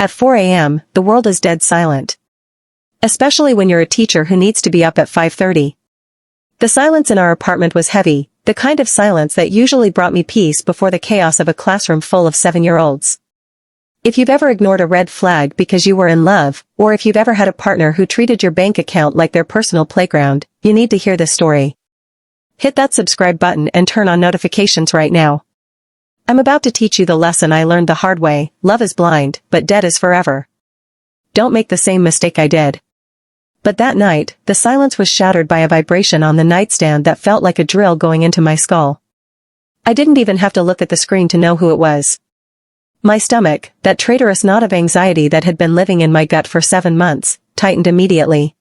At 4 a.m., the world is dead silent. Especially when you're a teacher who needs to be up at 5:30. The silence in our apartment was heavy, the kind of silence that usually brought me peace before the chaos of a classroom full of 7-year-olds. If you've ever ignored a red flag because you were in love, or if you've ever had a partner who treated your bank account like their personal playground, you need to hear this story. Hit that subscribe button and turn on notifications right now. I'm about to teach you the lesson I learned the hard way: love is blind, but dead is forever. Don't make the same mistake I did. But that night, the silence was shattered by a vibration on the nightstand that felt like a drill going into my skull. I didn't even have to look at the screen to know who it was. My stomach, that traitorous knot of anxiety that had been living in my gut for 7 months, tightened immediately.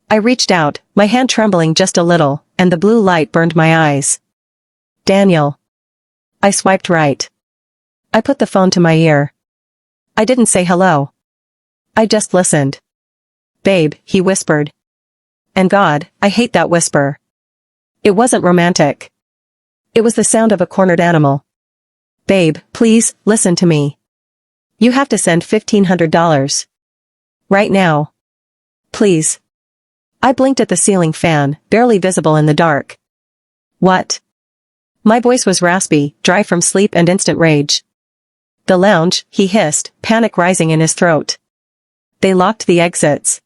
I reached out, my hand trembling just a little, and the blue light burned my eyes. Daniel. I swiped right. I put the phone to my ear. I didn't say hello. I just listened. Babe, he whispered. And God, I hate that whisper. It wasn't romantic. It was the sound of a cornered animal. Babe, please, listen to me. You have to send $1,500. Right now. Please. I blinked at the ceiling fan, barely visible in the dark. What? My voice was raspy, dry from sleep and instant rage. The lounge, he hissed, panic rising in his throat. They locked the exits.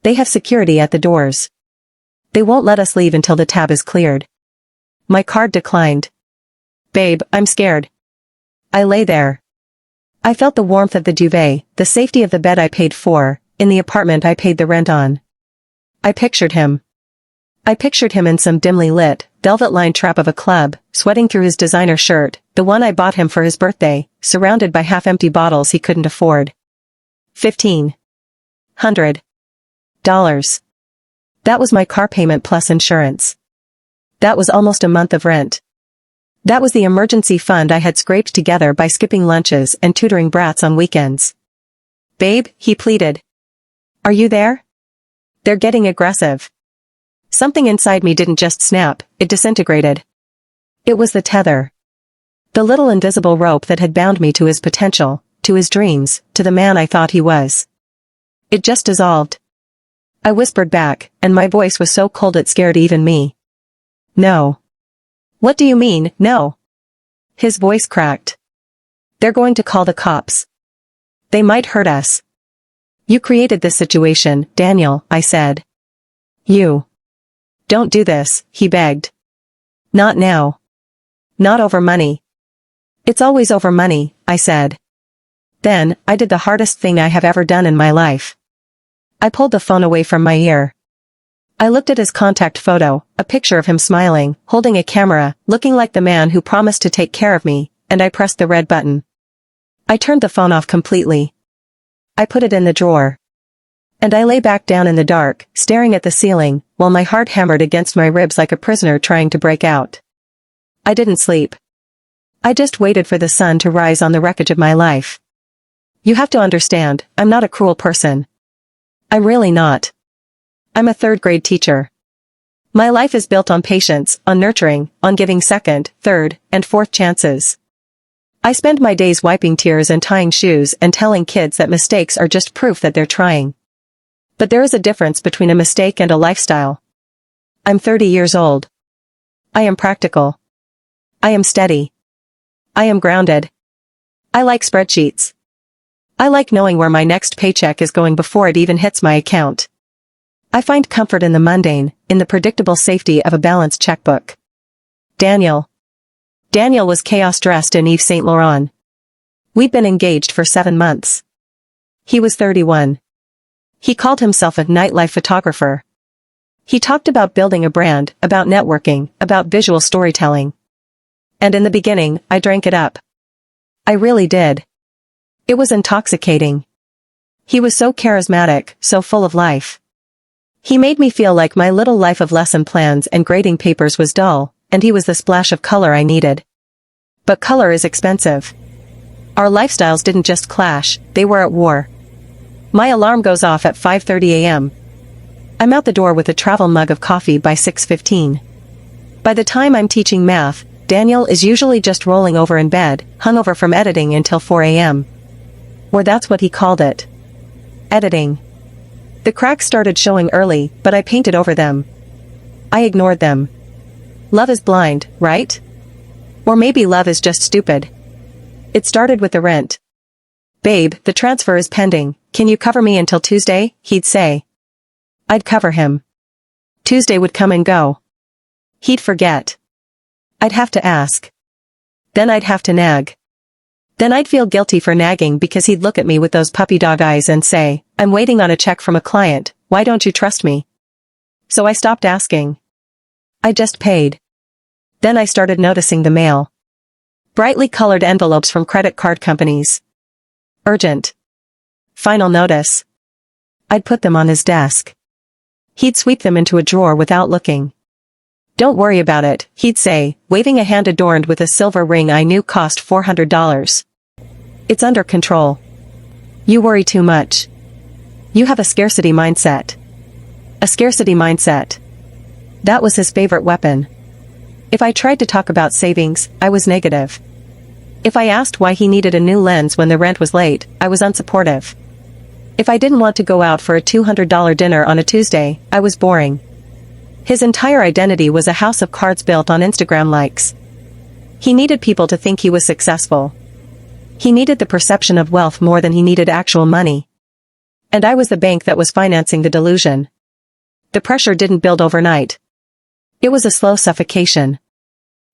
They have security at the doors. They won't let us leave until the tab is cleared. My card declined. Babe, I'm scared. I lay there. I felt the warmth of the duvet, the safety of the bed I paid for, in the apartment I paid the rent on. I pictured him. I pictured him in some dimly lit, velvet-lined trap of a club, sweating through his designer shirt, the one I bought him for his birthday, surrounded by half-empty bottles he couldn't afford. $1,500. That was my car payment plus insurance. That was almost a month of rent. That was the emergency fund I had scraped together by skipping lunches and tutoring brats on weekends. Babe, he pleaded. Are you there? They're getting aggressive. Something inside me didn't just snap, it disintegrated. It was the tether. The little invisible rope that had bound me to his potential, to his dreams, to the man I thought he was. It just dissolved. I whispered back, and my voice was so cold it scared even me. No. What do you mean, no? His voice cracked. They're going to call the cops. They might hurt us. You created this situation, Daniel, I said. You. Don't do this, he begged. Not now. Not over money. It's always over money, I said. Then, I did the hardest thing I have ever done in my life. I pulled the phone away from my ear. I looked at his contact photo, a picture of him smiling, holding a camera, looking like the man who promised to take care of me, and I pressed the red button. I turned the phone off completely. I put it in the drawer. And I lay back down in the dark, staring at the ceiling, while my heart hammered against my ribs like a prisoner trying to break out. I didn't sleep. I just waited for the sun to rise on the wreckage of my life. You have to understand, I'm not a cruel person. I'm really not. I'm a third-grade teacher. My life is built on patience, on nurturing, on giving second, third, and fourth chances. I spend my days wiping tears and tying shoes and telling kids that mistakes are just proof that they're trying. But there is a difference between a mistake and a lifestyle. I'm 30 years old. I am practical. I am steady. I am grounded. I like spreadsheets. I like knowing where my next paycheck is going before it even hits my account. I find comfort in the mundane, in the predictable safety of a balanced checkbook. Daniel. Daniel was chaos dressed in Yves Saint Laurent. We'd been engaged for 7 months. He was 31. He called himself a nightlife photographer. He talked about building a brand, about networking, about visual storytelling. And in the beginning, I drank it up. I really did. It was intoxicating. He was so charismatic, so full of life. He made me feel like my little life of lesson plans and grading papers was dull, and he was the splash of color I needed. But color is expensive. Our lifestyles didn't just clash, they were at war. My alarm goes off at 5:30 a.m. I'm out the door with a travel mug of coffee by 6:15. By the time I'm teaching math, Daniel is usually just rolling over in bed, hungover from editing until 4 a.m. Or that's what he called it. Editing. The cracks started showing early, but I painted over them. I ignored them. Love is blind, right? Or maybe love is just stupid. It started with the rent. "Babe, the transfer is pending, can you cover me until Tuesday?" he'd say. I'd cover him. Tuesday would come and go. He'd forget. I'd have to ask. Then I'd have to nag. Then I'd feel guilty for nagging because he'd look at me with those puppy dog eyes and say, "I'm waiting on a check from a client, why don't you trust me?" So I stopped asking. I just paid. Then I started noticing the mail. Brightly colored envelopes from credit card companies. Urgent. Final notice. I'd put them on his desk. He'd sweep them into a drawer without looking. "Don't worry about it," he'd say, waving a hand adorned with a silver ring I knew cost $400. "It's under control. You worry too much. You have a scarcity mindset." A scarcity mindset. That was his favorite weapon. If I tried to talk about savings, I was negative. If I asked why he needed a new lens when the rent was late, I was unsupportive. If I didn't want to go out for a $200 dinner on a Tuesday, I was boring. His entire identity was a house of cards built on Instagram likes. He needed people to think he was successful. He needed the perception of wealth more than he needed actual money. And I was the bank that was financing the delusion. The pressure didn't build overnight. It was a slow suffocation.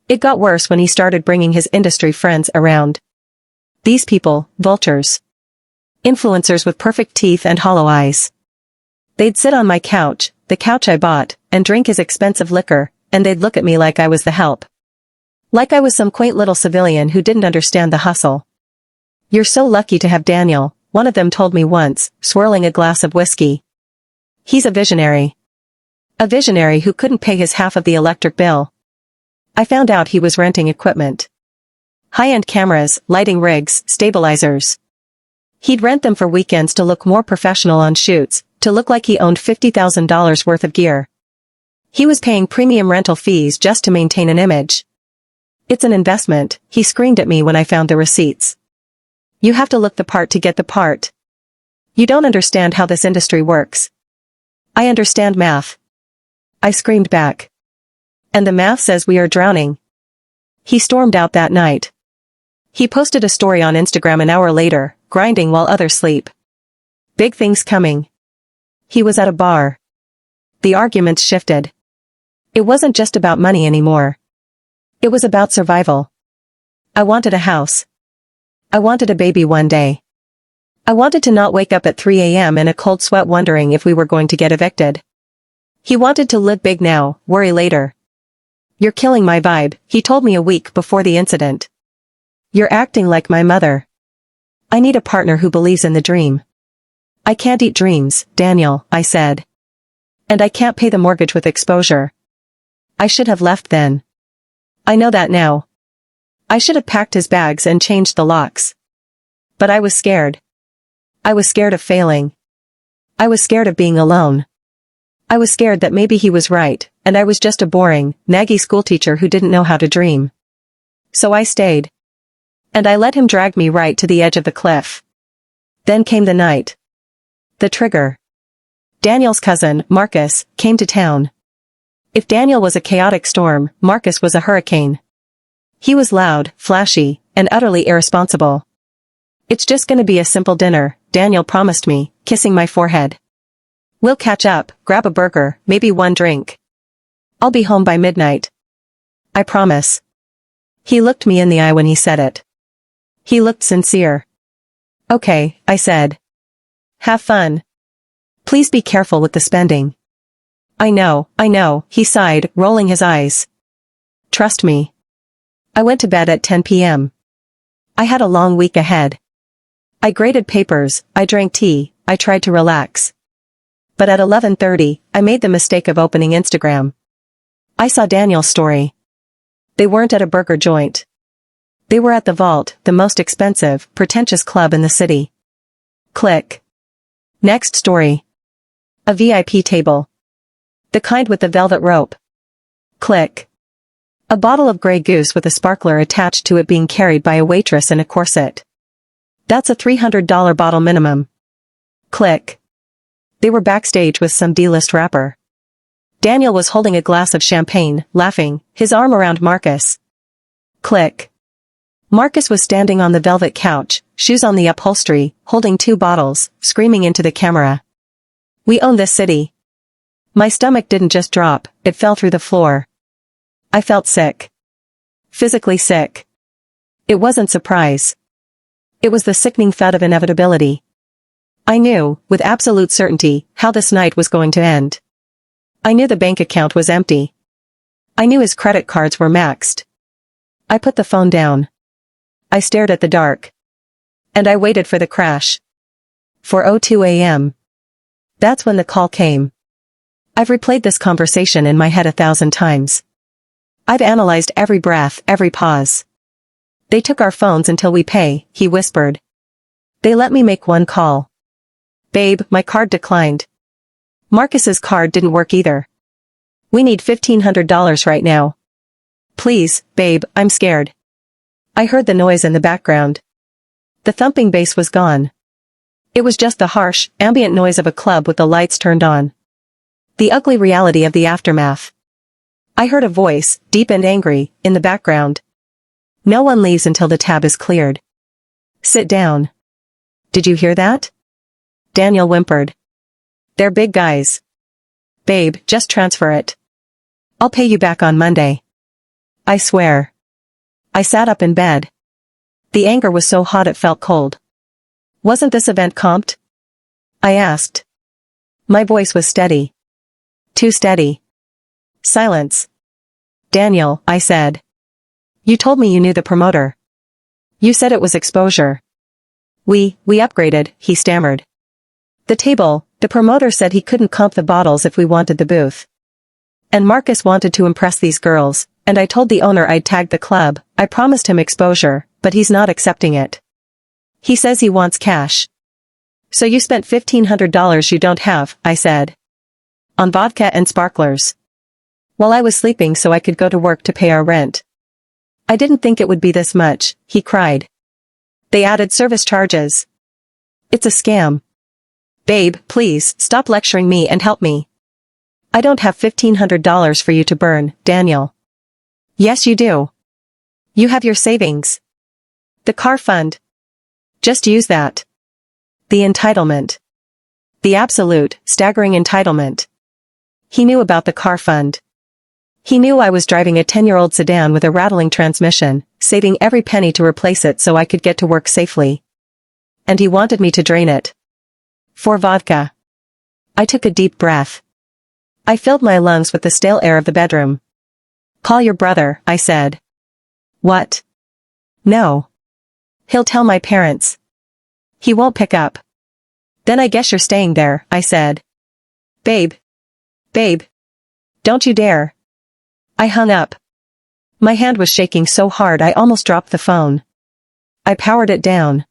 It got worse when he started bringing his industry friends around. These people, vultures. Influencers with perfect teeth and hollow eyes. They'd sit on my couch, the couch I bought, and drink his expensive liquor, and they'd look at me like I was the help. Like I was some quaint little civilian who didn't understand the hustle. "You're so lucky to have Daniel," one of them told me once, swirling a glass of whiskey. "He's a visionary. A visionary who couldn't pay his half of the electric bill." I found out he was renting equipment. High-end cameras, lighting rigs, stabilizers. He'd rent them for weekends to look more professional on shoots, to look like he owned $50,000 worth of gear. He was paying premium rental fees just to maintain an image. "It's an investment," he screamed at me when I found the receipts. "You have to look the part to get the part. You don't understand how this industry works." "I understand math." I screamed back. "And the math says we are drowning." He stormed out that night. He posted a story on Instagram an hour later, grinding while others sleep. Big things coming. He was at a bar. The arguments shifted. It wasn't just about money anymore. It was about survival. I wanted a house. I wanted a baby one day. I wanted to not wake up at 3 a.m. in a cold sweat wondering if we were going to get evicted. He wanted to live big now, worry later. "You're killing my vibe," he told me a week before the incident. "You're acting like my mother. I need a partner who believes in the dream." "I can't eat dreams, Daniel," I said. "And I can't pay the mortgage with exposure." I should have left then. I know that now. I should have packed his bags and changed the locks. But I was scared. I was scared of failing. I was scared of being alone. I was scared that maybe he was right, and I was just a boring, naggy schoolteacher who didn't know how to dream. So I stayed. And I let him drag me right to the edge of the cliff. Then came the night. The trigger. Daniel's cousin, Marcus, came to town. If Daniel was a chaotic storm, Marcus was a hurricane. He was loud, flashy, and utterly irresponsible. "It's just gonna be a simple dinner," Daniel promised me, kissing my forehead. "We'll catch up, grab a burger, maybe one drink. I'll be home by midnight. I promise." He looked me in the eye when he said it. He looked sincere. "Okay," I said. "Have fun. Please be careful with the spending." I know, he sighed, rolling his eyes. "Trust me." I went to bed at 10 p.m. I had a long week ahead. I graded papers, I drank tea, I tried to relax. But at 11:30, I made the mistake of opening Instagram. I saw Daniel's story. They weren't at a burger joint. They were at the Vault, the most expensive, pretentious club in the city. Click. Next story. A VIP table. The kind with the velvet rope. Click. A bottle of Grey Goose with a sparkler attached to it being carried by a waitress in a corset. That's a $300 bottle minimum. Click. They were backstage with some D-list rapper. Daniel was holding a glass of champagne, laughing, his arm around Marcus. Click. Marcus was standing on the velvet couch, shoes on the upholstery, holding 2 bottles, screaming into the camera. We own this city. My stomach didn't just drop, it fell through the floor. I felt sick. Physically sick. It wasn't surprise. It was the sickening thud of inevitability. I knew, with absolute certainty, how this night was going to end. I knew the bank account was empty. I knew his credit cards were maxed. I put the phone down. I stared at the dark. And I waited for the crash. 4:02 a.m. That's when the call came. I've replayed this conversation in my head 1,000 times. I've analyzed every breath, every pause. They took our phones until we pay, he whispered. They let me make one call. Babe, my card declined. Marcus's card didn't work either. We need $1,500 right now. Please, babe, I'm scared. I heard the noise in the background. The thumping bass was gone. It was just the harsh, ambient noise of a club with the lights turned on. The ugly reality of the aftermath. I heard a voice, deep and angry, in the background. No one leaves until the tab is cleared. Sit down. Did you hear that? Daniel whimpered. They're big guys. Babe, just transfer it. I'll pay you back on Monday. I swear. I sat up in bed. The anger was so hot it felt cold. Wasn't this event comped? I asked. My voice was steady. Too steady. Silence. Daniel, I said. You told me you knew the promoter. You said it was exposure. We upgraded, he stammered. The table, the promoter said he couldn't comp the bottles if we wanted the booth. And Marcus wanted to impress these girls, and I told the owner I'd tagged the club, I promised him exposure, but he's not accepting it. He says he wants cash. So you spent $1,500 you don't have, I said. On vodka and sparklers. While I was sleeping so I could go to work to pay our rent. I didn't think it would be this much, he cried. They added service charges. It's a scam. Babe, please, stop lecturing me and help me. I don't have $1,500 for you to burn, Daniel. Yes you do. You have your savings. The car fund. Just use that. The entitlement. The absolute, staggering entitlement. He knew about the car fund. He knew I was driving a 10-year-old sedan with a rattling transmission, saving every penny to replace it so I could get to work safely. And he wanted me to drain it. For vodka. I took a deep breath. I filled my lungs with the stale air of the bedroom. Call your brother, I said. What? No. He'll tell my parents. He won't pick up. Then I guess you're staying there, I said. Babe. Babe. Don't you dare. I hung up. My hand was shaking so hard I almost dropped the phone. I powered it down.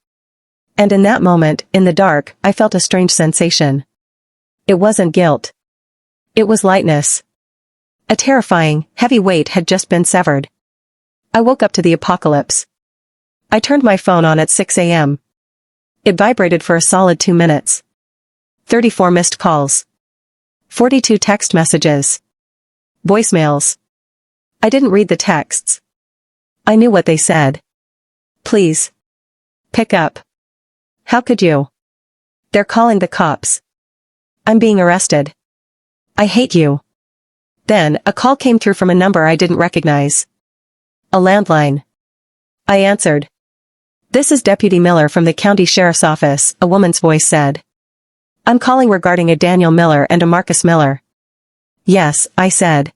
And in that moment, in the dark, I felt a strange sensation. It wasn't guilt. It was lightness. A terrifying, heavy weight had just been severed. I woke up to the apocalypse. I turned my phone on at 6 a.m. It vibrated for a solid 2 minutes. 34 missed calls. 42 text messages. Voicemails. I didn't read the texts. I knew what they said. Please. Pick up. How could you? They're calling the cops. I'm being arrested. I hate you. Then, a call came through from a number I didn't recognize. A landline. I answered. This is Deputy Miller from the county sheriff's office, a woman's voice said. I'm calling regarding a Daniel Miller and a Marcus Miller. Yes, I said.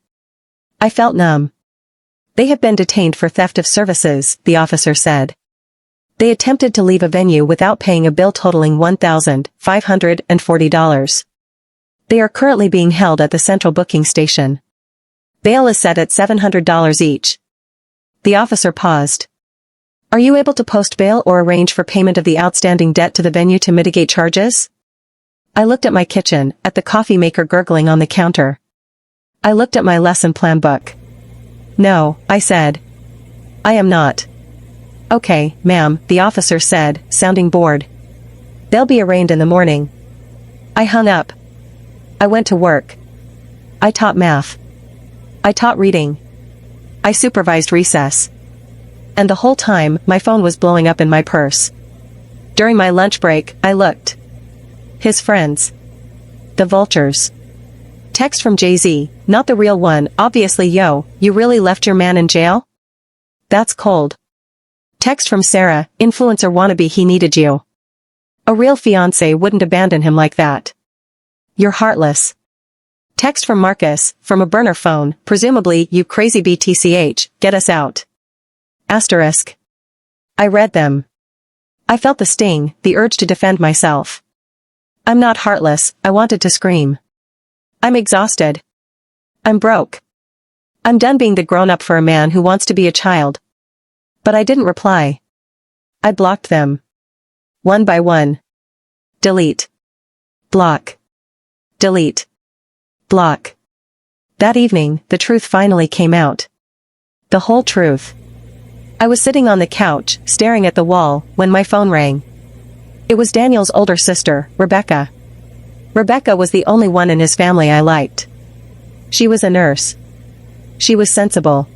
I felt numb. They have been detained for theft of services, the officer said. They attempted to leave a venue without paying a bill totaling $1,540. They are currently being held at the central booking station. Bail is set at $700 each. The officer paused. Are you able to post bail or arrange for payment of the outstanding debt to the venue to mitigate charges? I looked at my kitchen, at the coffee maker gurgling on the counter. I looked at my lesson plan book. No, I said. I am not. Okay, ma'am, the officer said, sounding bored. They'll be arraigned in the morning. I hung up. I went to work. I taught math. I taught reading. I supervised recess. And the whole time, my phone was blowing up in my purse. During my lunch break, I looked. His friends. The vultures. Text from Jay-Z, not the real one, obviously. Yo, you really left your man in jail? That's cold. Text from Sarah, influencer wannabe, he needed you. A real fiancé wouldn't abandon him like that. You're heartless. Text from Marcus, from a burner phone, presumably, you crazy BTCH, get us out. Asterisk. I read them. I felt the sting, the urge to defend myself. I'm not heartless, I wanted to scream. I'm exhausted. I'm broke. I'm done being the grown-up for a man who wants to be a child. But I didn't reply. I blocked them. One by one. Delete. Block. Delete. Block. That evening, the truth finally came out. The whole truth. I was sitting on the couch, staring at the wall, when my phone rang. It was Daniel's older sister, Rebecca. Rebecca was the only one in his family I liked. She was a nurse. She was sensible.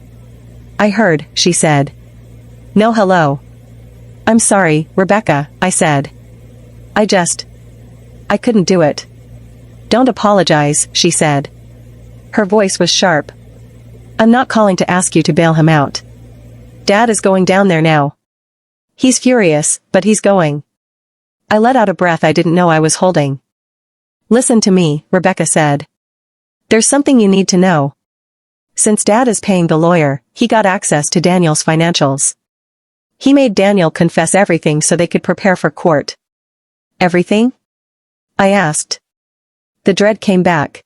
I heard, she said. No, hello. I'm sorry, Rebecca, I said. I couldn't do it. Don't apologize, she said. Her voice was sharp. I'm not calling to ask you to bail him out. Dad is going down there now. He's furious, but he's going. I let out a breath I didn't know I was holding. Listen to me, Rebecca said. There's something you need to know. Since Dad is paying the lawyer, he got access to Daniel's financials. He made Daniel confess everything so they could prepare for court. Everything? I asked. The dread came back.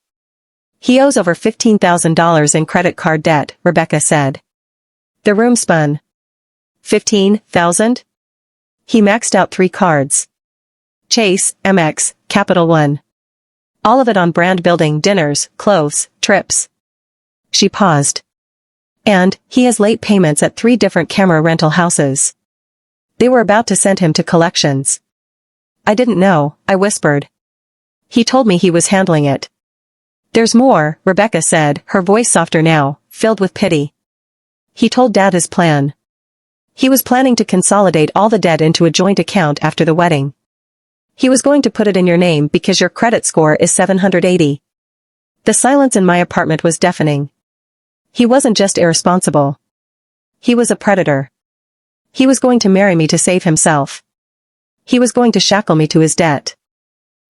He owes over $15,000 in credit card debt, Rebecca said. The room spun. 15,000? He maxed out 3 cards. Chase, Amex, Capital One. All of it on brand building, dinners, clothes, trips. She paused. And, he has late payments at 3 different camera rental houses. They were about to send him to collections. I didn't know, I whispered. He told me he was handling it. There's more, Rebecca said, her voice softer now, filled with pity. He told Dad his plan. He was planning to consolidate all the debt into a joint account after the wedding. He was going to put it in your name because your credit score is 780. The silence in my apartment was deafening. He wasn't just irresponsible. He was a predator. He was going to marry me to save himself. He was going to shackle me to his debt.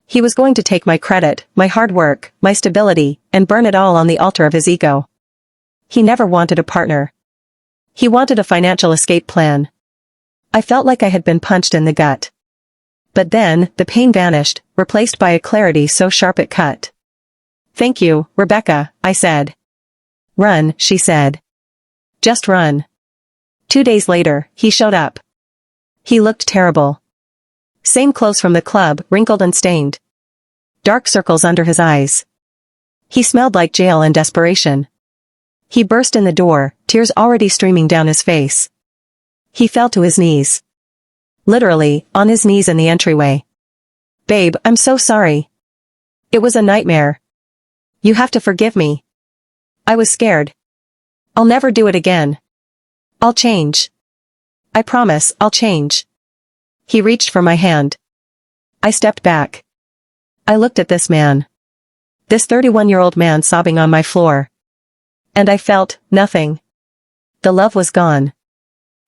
He was going to take my credit, my hard work, my stability, and burn it all on the altar of his ego. He never wanted a partner. He wanted a financial escape plan. I felt like I had been punched in the gut. But then, the pain vanished, replaced by a clarity so sharp it cut. Thank you, Rebecca, I said. Run, she said. Just run. 2 days later, he showed up. He looked terrible. Same clothes from the club, wrinkled and stained. Dark circles under his eyes. He smelled like jail and desperation. He burst in the door, tears already streaming down his face. He fell to his knees. Literally, on his knees in the entryway. Babe, I'm so sorry. It was a nightmare. You have to forgive me. I was scared. I'll never do it again. I'll change. I promise, I'll change. He reached for my hand. I stepped back. I looked at this man. This 31-year-old man sobbing on my floor. And I felt nothing. The love was gone.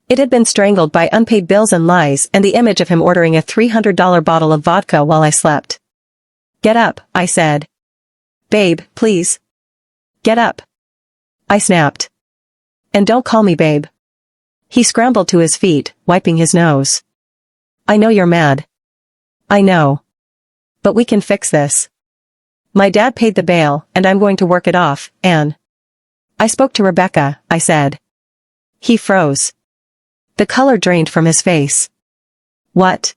It had been strangled by unpaid bills and lies and the image of him ordering a $300 bottle of vodka while I slept. Get up, I said. Babe, please. Get up. I snapped. And don't call me babe. He scrambled to his feet, wiping his nose. I know you're mad. I know. But we can fix this. My dad paid the bail, and I'm going to work it off, Anne. I spoke to Rebecca, I said. He froze. The color drained from his face. What?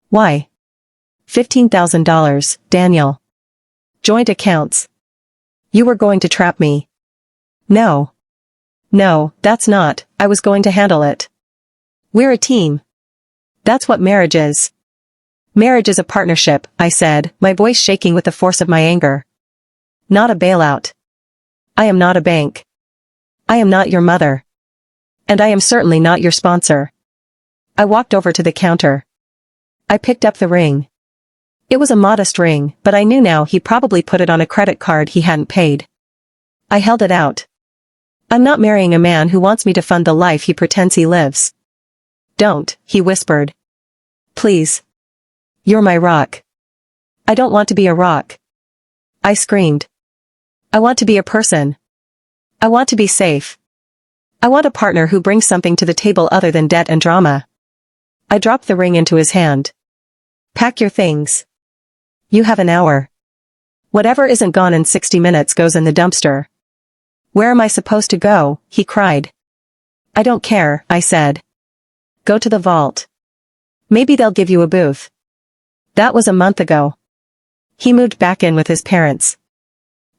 Why? $15,000, Daniel. Joint accounts. You were going to trap me. No. No, that's not, I was going to handle it. We're a team. That's what marriage is. Marriage is a partnership, I said, my voice shaking with the force of my anger. Not a bailout. I am not a bank. I am not your mother. And I am certainly not your sponsor. I walked over to the counter. I picked up the ring. It was a modest ring, but I knew now he probably put it on a credit card he hadn't paid. I held it out. I'm not marrying a man who wants me to fund the life he pretends he lives. Don't, he whispered. Please. You're my rock. I don't want to be a rock. I screamed. I want to be a person. I want to be safe. I want a partner who brings something to the table other than debt and drama. I dropped the ring into his hand. Pack your things. You have an hour. Whatever isn't gone in 60 minutes goes in the dumpster. Where am I supposed to go? He cried. I don't care, I said. Go to the vault. Maybe they'll give you a booth. That was a month ago. He moved back in with his parents.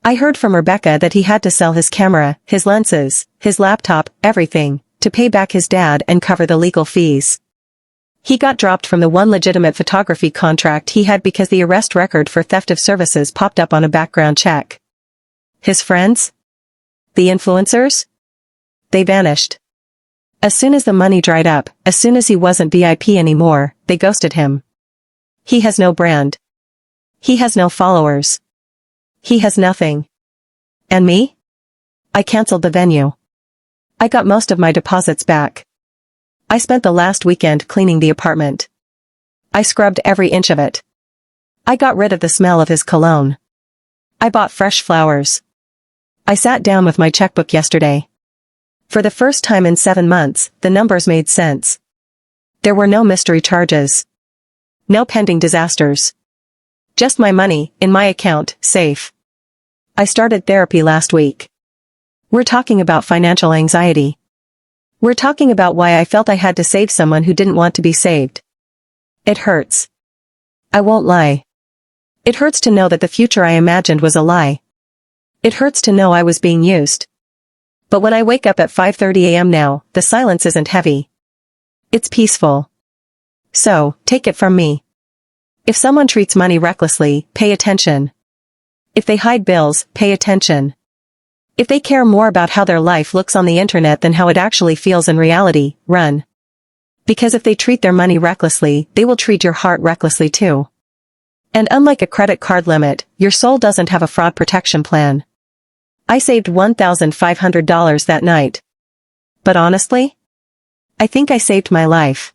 I heard from Rebecca that he had to sell his camera, his lenses, his laptop, everything, to pay back his dad and cover the legal fees. He got dropped from the one legitimate photography contract he had because the arrest record for theft of services popped up on a background check. His friends? The influencers? They vanished. As soon as the money dried up, as soon as he wasn't VIP anymore, they ghosted him. He has no brand. He has no followers. He has nothing. And me? I canceled the venue. I got most of my deposits back. I spent the last weekend cleaning the apartment. I scrubbed every inch of it. I got rid of the smell of his cologne. I bought fresh flowers. I sat down with my checkbook yesterday. For the first time in 7 months, the numbers made sense. There were no mystery charges. No pending disasters. Just my money, in my account, safe. I started therapy last week. We're talking about financial anxiety. We're talking about why I felt I had to save someone who didn't want to be saved. It hurts. I won't lie. It hurts to know that the future I imagined was a lie. It hurts to know I was being used. But when I wake up at 5:30 a.m. now, the silence isn't heavy. It's peaceful. So, take it from me. If someone treats money recklessly, pay attention. If they hide bills, pay attention. If they care more about how their life looks on the internet than how it actually feels in reality, run. Because if they treat their money recklessly, they will treat your heart recklessly too. And unlike a credit card limit, your soul doesn't have a fraud protection plan. I saved $1,500 that night. But honestly, I think I saved my life.